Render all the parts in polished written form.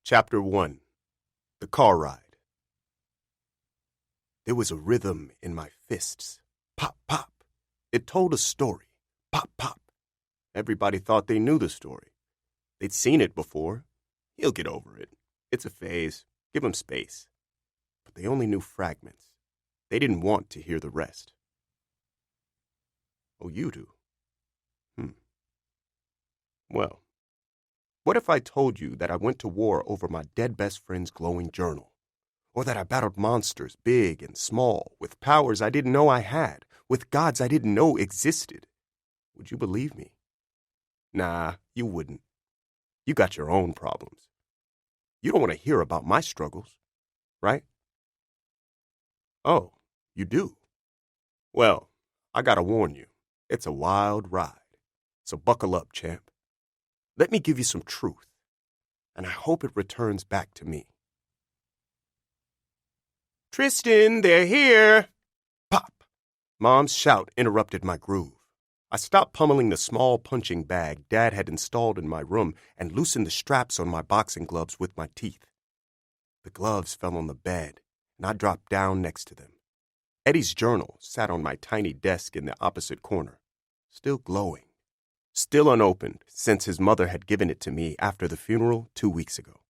Chapter 1. The Car Ride. There was a rhythm in my fists. Pop, pop. It told a story. Pop, pop. Everybody thought they knew the story. They'd seen it before. He'll get over it. It's a phase. Give him space. But they only knew fragments. They didn't want to hear the rest. Oh, you do? Well, what if I told you that I went to war over my dead best friend's glowing journal? Or that I battled monsters, big and small, with powers I didn't know I had, with gods I didn't know existed? Would you believe me? Nah, you wouldn't. You got your own problems. You don't want to hear about my struggles, right? Oh, you do? Well, I gotta warn you, it's a wild ride. So buckle up, champ. Let me give you some truth, and I hope it returns back to me. Tristan, they're here! Pop! Mom's shout interrupted my groove. I stopped pummeling the small punching bag Dad had installed in my room and loosened the straps on my boxing gloves with my teeth. The gloves fell on the bed, and I dropped down next to them. Eddie's journal sat on my tiny desk in the opposite corner, still glowing. Still unopened since his mother had given it to me after the funeral 2 weeks ago.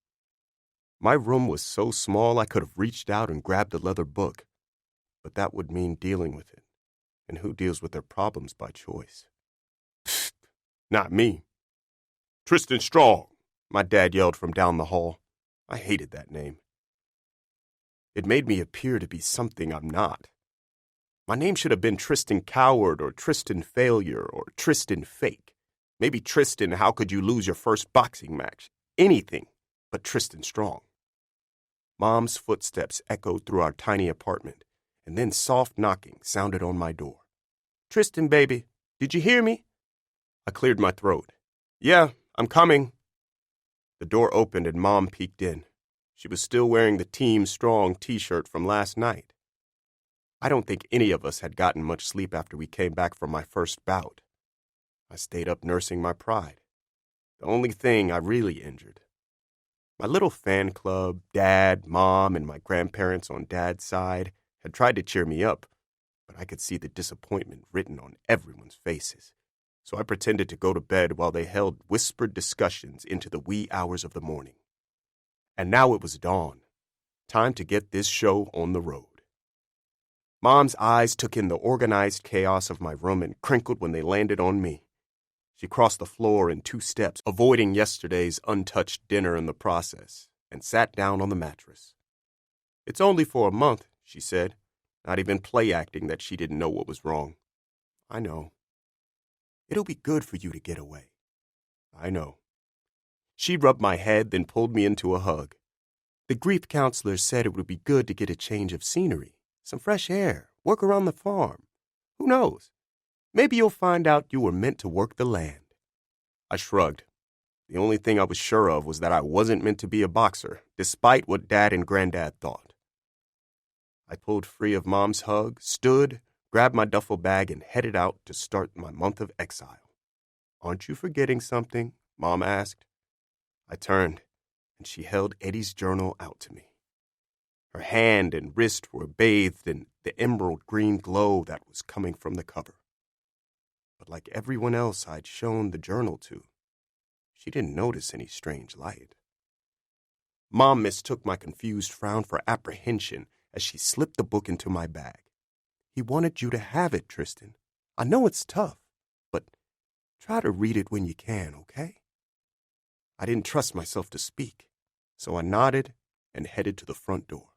My room was so small I could have reached out and grabbed a leather book, but that would mean dealing with it, and who deals with their problems by choice? Pfft, not me. Tristan Strong, my dad yelled from down the hall. I hated that name. It made me appear to be something I'm not. My name should have been Tristan Coward or Tristan Failure or Tristan Fake. Maybe Tristan, how could you lose your first boxing match? Anything but Tristan Strong. Mom's footsteps echoed through our tiny apartment, and then soft knocking sounded on my door. Tristan, baby, did you hear me? I cleared my throat. Yeah, I'm coming. The door opened and Mom peeked in. She was still wearing the Team Strong t-shirt from last night. I don't think any of us had gotten much sleep after we came back from my first bout. I stayed up nursing my pride. The only thing I really injured. My little fan club, Dad, Mom, and my grandparents on Dad's side had tried to cheer me up, but I could see the disappointment written on everyone's faces. So I pretended to go to bed while they held whispered discussions into the wee hours of the morning. And now it was dawn. Time to get this show on the road. Mom's eyes took in the organized chaos of my room and crinkled when they landed on me. She crossed the floor in 2 steps, avoiding yesterday's untouched dinner in the process, and sat down on the mattress. It's only for a month, she said, not even play acting that she didn't know what was wrong. I know. It'll be good for you to get away. I know. She rubbed my head, then pulled me into a hug. The grief counselor said it would be good to get a change of scenery, some fresh air, work around the farm. Who knows? Maybe you'll find out you were meant to work the land. I shrugged. The only thing I was sure of was that I wasn't meant to be a boxer, despite what Dad and Granddad thought. I pulled free of Mom's hug, stood, grabbed my duffel bag, and headed out to start my month of exile. Aren't you forgetting something? Mom asked. I turned, and she held Eddie's journal out to me. Her hand and wrist were bathed in the emerald green glow that was coming from the cover. But like everyone else I'd shown the journal to, she didn't notice any strange light. Mom mistook my confused frown for apprehension as she slipped the book into my bag. He wanted you to have it, Tristan. I know it's tough, but try to read it when you can, okay? I didn't trust myself to speak, so I nodded and headed to the front door.